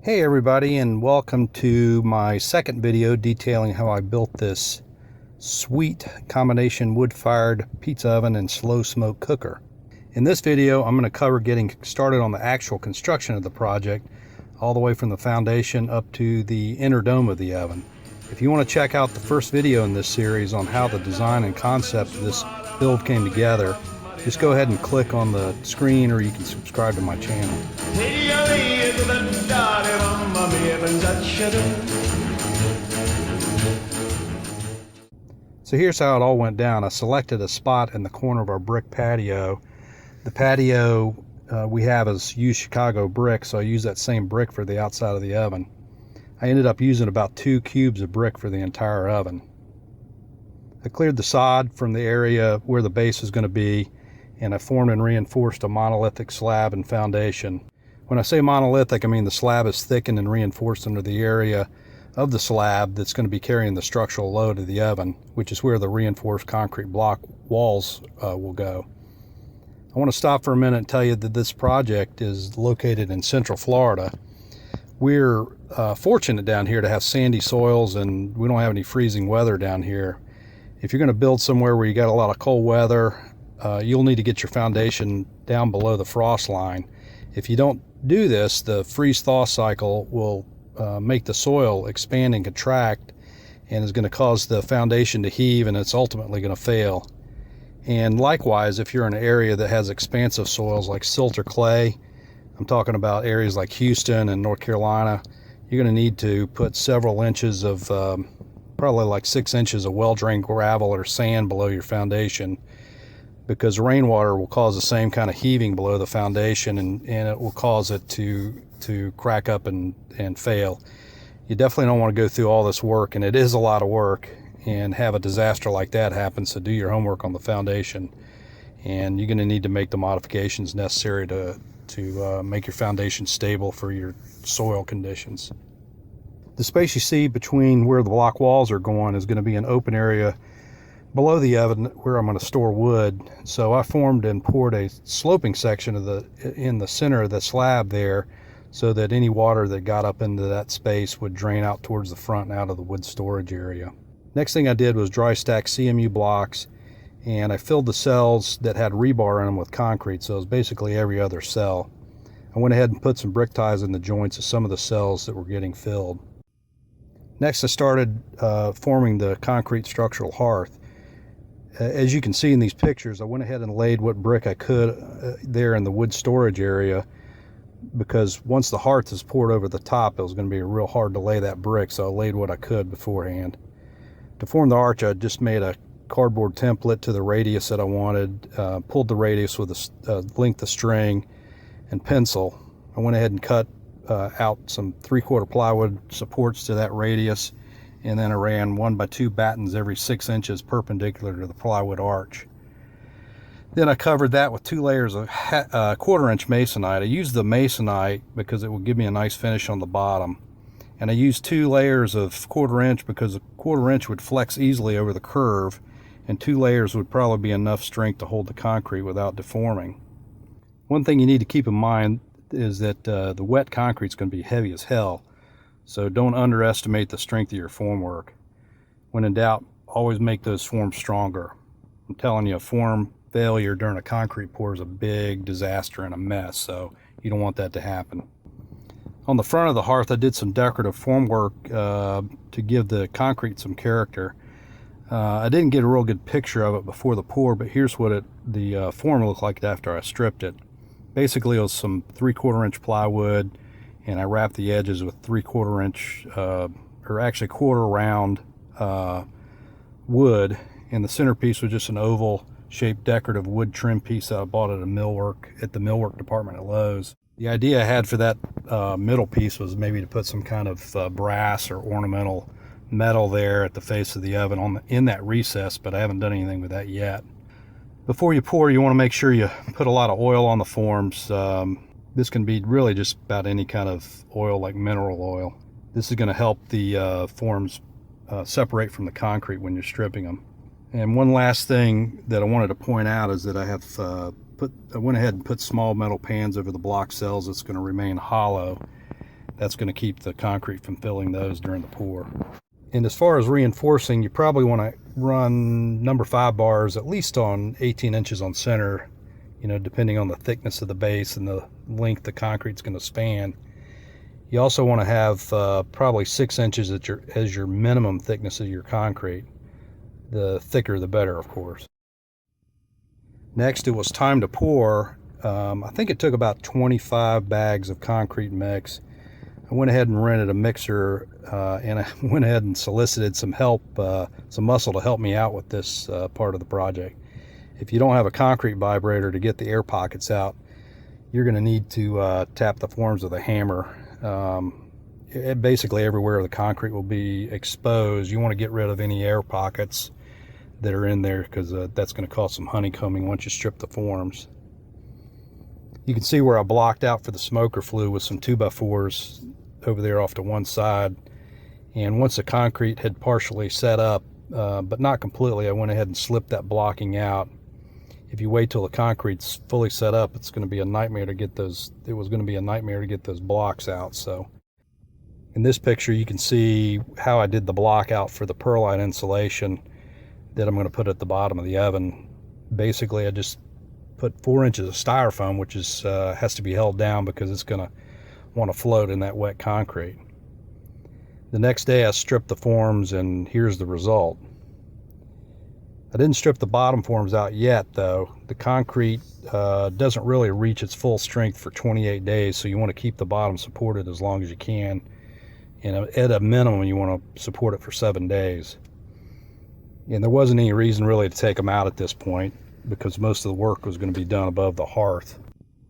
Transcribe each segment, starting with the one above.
Hey everybody, and welcome to my second video detailing how I built this sweet combination wood-fired pizza oven and slow smoke cooker. In this video I'm going to cover getting started on the actual construction of the project, all the way from the foundation up to the inner dome of the oven. If you want to check out the first video in this series on how the design and concept of this build came together, just go ahead and click on the screen, or you can subscribe to my channel. So here's how it all went down. I selected a spot in the corner of our brick patio. The patio we have is used Chicago brick, so I used that same brick for the outside of the oven. I ended up using about 2 cubes of brick for the entire oven. I cleared the sod from the area where the base is going to be, and I formed and reinforced a monolithic slab and foundation. When I say monolithic, I mean the slab is thickened and reinforced under the area of the slab that's going to be carrying the structural load of the oven, which is where the reinforced concrete block walls will go. I want to stop for a minute and tell you that this project is located in Central Florida. We're fortunate down here to have sandy soils, and we don't have any freezing weather down here. If you're going to build somewhere where you got a lot of cold weather, you'll need to get your foundation down below the frost line. If you don't do this, the freeze-thaw cycle will make the soil expand and contract, and is going to cause the foundation to heave, and it's ultimately going to fail. And likewise, if you're in an area that has expansive soils like silt or clay, I'm talking about areas like Houston and North Carolina, you're going to need to put several inches of, probably like 6 inches of well-drained gravel or sand below your foundation, because rainwater will cause the same kind of heaving below the foundation, and it will cause it to crack up and fail. You definitely don't want to go through all this work, and it is a lot of work, and have a disaster like that happen. So do your homework on the foundation, and you're going to need to make the modifications necessary to make your foundation stable for your soil conditions. The space you see between where the block walls are going is going to be an open area below the oven where I'm going to store wood. So I formed and poured a sloping section in the center of the slab there, so that any water that got up into that space would drain out towards the front and out of the wood storage area. Next thing I did was dry stack CMU blocks, and I filled the cells that had rebar in them with concrete, so it was basically every other cell. I went ahead and put some brick ties in the joints of some of the cells that were getting filled. Next, I started forming the concrete structural hearth. As you can see in these pictures, I went ahead and laid what brick I could there in the wood storage area, because once the hearth is poured over the top, it was going to be real hard to lay that brick, so I laid what I could beforehand. To form the arch, I just made a cardboard template to the radius that I wanted, pulled the radius with a length of string and pencil. I went ahead and cut out some 3/4 plywood supports to that radius, and then I ran 1x2 battens every 6 inches perpendicular to the plywood arch. Then I covered that with 2 layers of 1/4 inch masonite. I used the masonite because it would give me a nice finish on the bottom. And I used 2 layers of 1/4 inch because a 1/4 inch would flex easily over the curve, and 2 layers would probably be enough strength to hold the concrete without deforming. One thing you need to keep in mind is that the wet concrete is going to be heavy as hell, so don't underestimate the strength of your formwork. When in doubt, always make those forms stronger. I'm telling you, a form failure during a concrete pour is a big disaster and a mess, so you don't want that to happen. On the front of the hearth, I did some decorative formwork to give the concrete some character. I didn't get a real good picture of it before the pour, but here's what the form looked like after I stripped it. Basically, it was some 3/4 inch plywood, and I wrapped the edges with 3/4 inch, or actually quarter round wood, and the centerpiece was just an oval shaped decorative wood trim piece that I bought at the millwork department at Lowe's. The idea I had for that middle piece was maybe to put some kind of brass or ornamental metal there at the face of the oven in that recess, but I haven't done anything with that yet. Before you pour, you want to make sure you put a lot of oil on the forms. This can be really just about any kind of oil, like mineral oil. This is going to help the forms separate from the concrete when you're stripping them. And one last thing that I wanted to point out is that I went ahead and put small metal pans over the block cells that's going to remain hollow. That's going to keep the concrete from filling those during the pour. And as far as reinforcing, you probably want to run number 5 bars at least on 18 inches on center, you know, depending on the thickness of the base and the length the concrete's going to span. You also want to have probably 6 inches as your minimum thickness of your concrete. The thicker the better, of course. Next, it was time to pour. I think it took about 25 bags of concrete mix. I went ahead and rented a mixer, and I went ahead and solicited some help, some muscle to help me out with this part of the project. If you don't have a concrete vibrator to get the air pockets out, you're going to need to tap the forms with a hammer. Basically everywhere the concrete will be exposed, you want to get rid of any air pockets that are in there, because that's going to cause some honeycombing once you strip the forms. You can see where I blocked out for the smoker flue with some 2x4s over there off to one side. And once the concrete had partially set up, but not completely, I went ahead and slipped that blocking out. If you wait till the concrete's fully set up, it's going to be a nightmare to get those. It was going to be a nightmare to get those blocks out. So in this picture, you can see how I did the block out for the perlite insulation that I'm going to put at the bottom of the oven. Basically, I just put 4 inches of styrofoam, which is has to be held down because it's going to want to float in that wet concrete. The next day I stripped the forms, and here's the result. I didn't strip the bottom forms out yet, though. The concrete doesn't really reach its full strength for 28 days, so you want to keep the bottom supported as long as you can. And at a minimum, you want to support it for 7 days. And there wasn't any reason really to take them out at this point, because most of the work was going to be done above the hearth.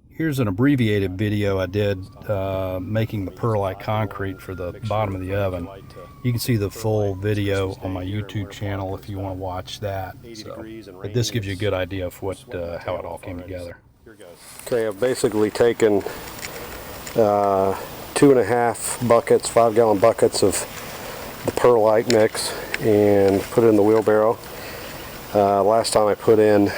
Here's an abbreviated video I did making the perlite concrete for the bottom of the oven. You can see the full video on my YouTube channel if you want to watch that. But this gives you a good idea of what how it all came together. Okay, I've basically taken 2.5 buckets, 5-gallon buckets of the perlite mix and put it in the wheelbarrow. Last time I put in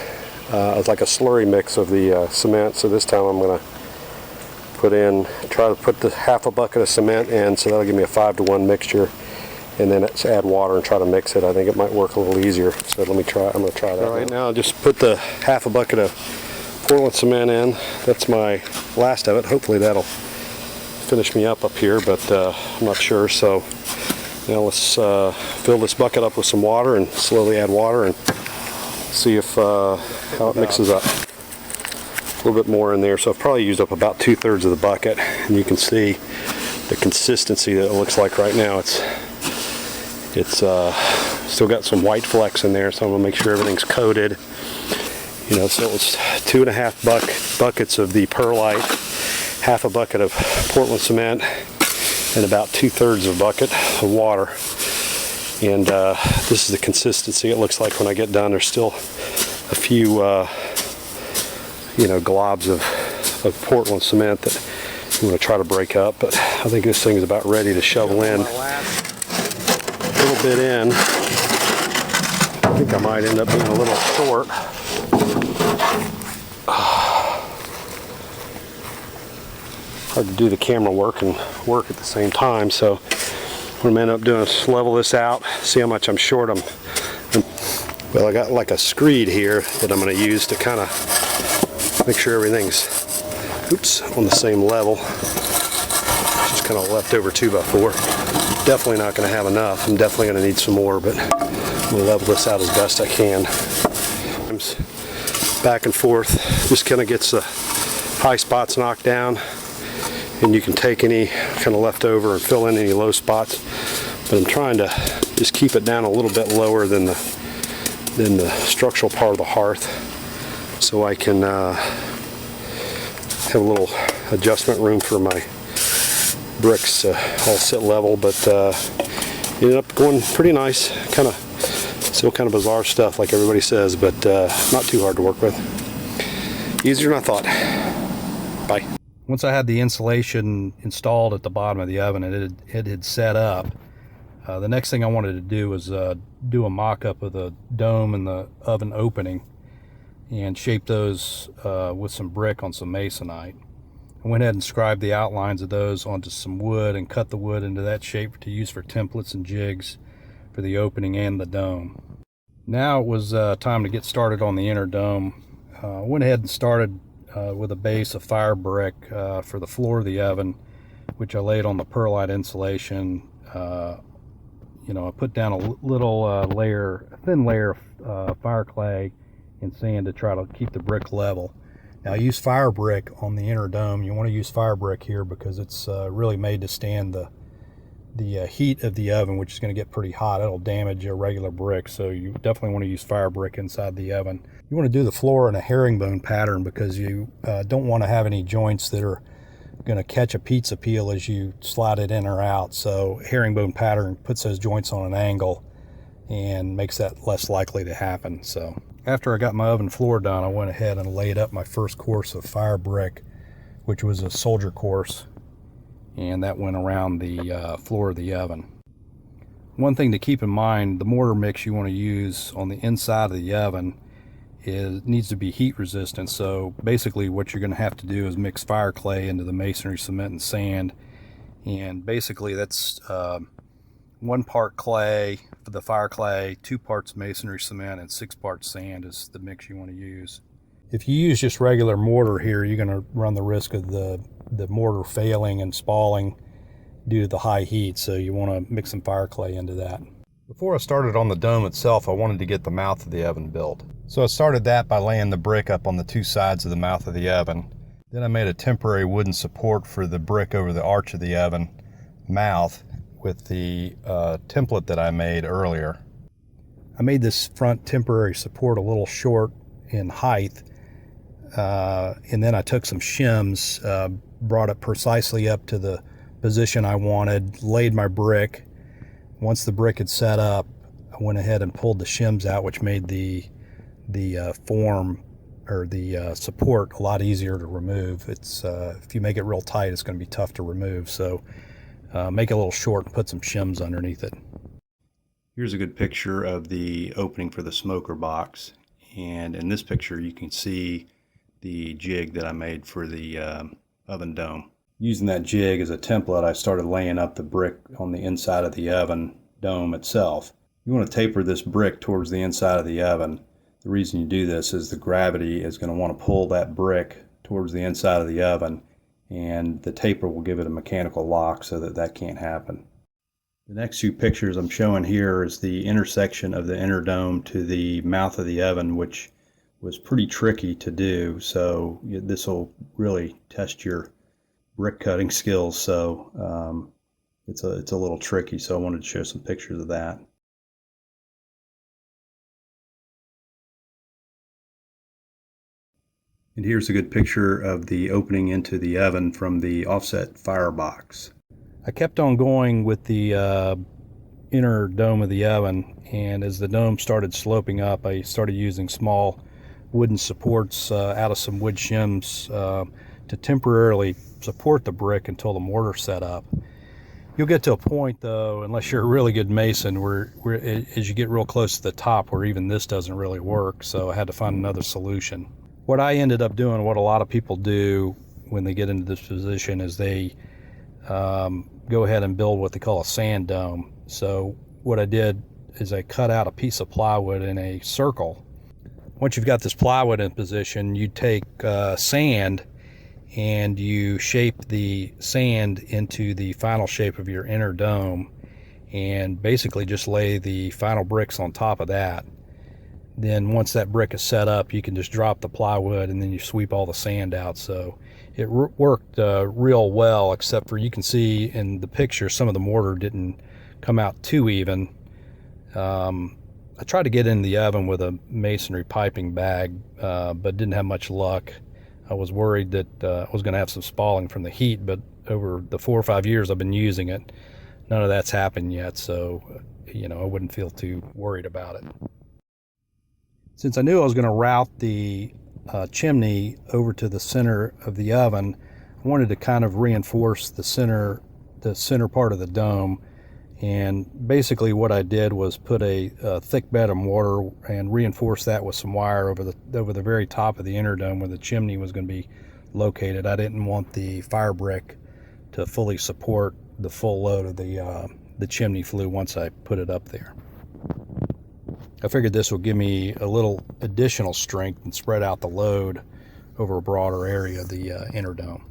it was like a slurry mix of the cement, so this time I'm going to try to put the half a bucket of cement in, so that'll give me a 5-to-1 mixture, and then add water and try to mix it. I think it might work a little easier, so let me try. I'm going to try that. All right, now I'll just put the half a bucket of Portland cement in. That's my last of it. Hopefully that'll finish me up here, but I'm not sure. So now let's fill this bucket up with some water and slowly add water and see if how it mixes up. A little bit more in there, so I've probably used up about 2/3 of the bucket, and you can see the consistency that it looks like right now. It's still got some white flecks in there, so I'm gonna make sure everything's coated. You know, so it was 2.5 buckets of the perlite, half a bucket of Portland cement, and about 2/3 of a bucket of water. And this is the consistency it looks like when I get done. There's still a few globs of Portland cement that you want to try to break up, but I think this thing is about ready to shovel in. A little bit in. I think I might end up being a little short. Hard to do the camera work and work at the same time, so what I'm going to end up doing is level this out, see how much I'm short. Well, I got like a screed here that I'm going to use to kind of make sure everything's on the same level. Just kind of leftover 2x4. Definitely not going to have enough. I'm definitely going to need some more, but I'm going to level this out as best I can. Back and forth, just kind of gets the high spots knocked down, and you can take any kind of leftover and fill in any low spots. But I'm trying to just keep it down a little bit lower than the structural part of the hearth, so I can have a little adjustment room for my bricks to all sit level. But ended up going pretty nice. Still kind of bizarre stuff like everybody says, but not too hard to work with. Easier than I thought. Bye. Once I had the insulation installed at the bottom of the oven and it had set up, the next thing I wanted to do was do a mock-up of the dome and the oven opening and shape those with some brick on some masonite. I went ahead and scribed the outlines of those onto some wood and cut the wood into that shape to use for templates and jigs for the opening and the dome. Now it was time to get started on the inner dome. I went ahead and started with a base of fire brick for the floor of the oven, which I laid on the perlite insulation. I put down a little thin layer of fire clay and sand to try to keep the brick level. Now I use fire brick on the inner dome. You want to use fire brick here because it's really made to stand the heat of the oven, which is going to get pretty hot. It'll damage a regular brick, so you definitely want to use fire brick inside the oven. You want to do the floor in a herringbone pattern because you don't want to have any joints that are going to catch a pizza peel as you slide it in or out. So herringbone pattern puts those joints on an angle and makes that less likely to happen. So after I got my oven floor done, I went ahead and laid up my first course of fire brick, which was a soldier course, and that went around the floor of the oven. One thing to keep in mind, the mortar mix you want to use on the inside of the oven needs to be heat resistant. So basically what you're going to have to do is mix fire clay into the masonry cement and sand, and basically that's 1 part clay for the fire clay, 2 parts masonry cement, and 6 parts sand is the mix you want to use. If you use just regular mortar here, you're going to run the risk of the mortar failing and spalling due to the high heat, so you want to mix some fire clay into that. Before I started on the dome itself, I wanted to get the mouth of the oven built. So I started that by laying the brick up on the 2 sides of the mouth of the oven. Then I made a temporary wooden support for the brick over the arch of the oven mouth with the template that I made earlier. I made this front temporary support a little short in height, and then I took some shims, brought it precisely up to the position I wanted, laid my brick. Once the brick had set up, I went ahead and pulled the shims out, which made the form or the support a lot easier to remove. It's if you make it real tight, it's going to be tough to remove. So make it a little short and put some shims underneath it. Here's a good picture of the opening for the smoker box, and in this picture you can see the jig that I made for the oven dome. Using that jig as a template, I started laying up the brick on the inside of the oven dome itself. You want to taper this brick towards the inside of the oven. The reason you do this is the gravity is going to want to pull that brick towards the inside of the oven, and the taper will give it a mechanical lock so that can't happen. The next 2 pictures I'm showing here is the intersection of the inner dome to the mouth of the oven, which was pretty tricky to do, so this will really test your brick cutting skills. So it's a little tricky, so I wanted to show some pictures of that. And here's a good picture of the opening into the oven from the offset firebox. I kept on going with the inner dome of the oven, and as the dome started sloping up, I started using small wooden supports out of some wood shims to temporarily support the brick until the mortar set up. You'll get to a point, though, unless you're a really good mason, where as you get real close to the top, where even this doesn't really work, so I had to find another solution. What I ended up doing, what a lot of people do when they get into this position, is they go ahead and build what they call a sand dome. So what I did is I cut out a piece of plywood in a circle. Once you've got this plywood in position, you take sand and you shape the sand into the final shape of your inner dome, and basically just lay the final bricks on top of that. Then once that brick is set up, you can just drop the plywood and then you sweep all the sand out. So it worked real well, except for, you can see in the picture, some of the mortar didn't come out too even. I tried to get in the oven with a masonry piping bag, but didn't have much luck. I was worried that I was going to have some spalling from the heat, but over the 4 or 5 years I've been using it, none of that's happened yet, so I wouldn't feel too worried about it. Since I knew I was going to route the chimney over to the center of the oven, I wanted to kind of reinforce the center part of the dome. And basically what I did was put a thick bed of mortar and reinforce that with some wire over the very top of the inner dome where the chimney was going to be located. I didn't want the fire brick to fully support the full load of the chimney flue once I put it up there. I figured this will give me a little additional strength and spread out the load over a broader area of the inner dome.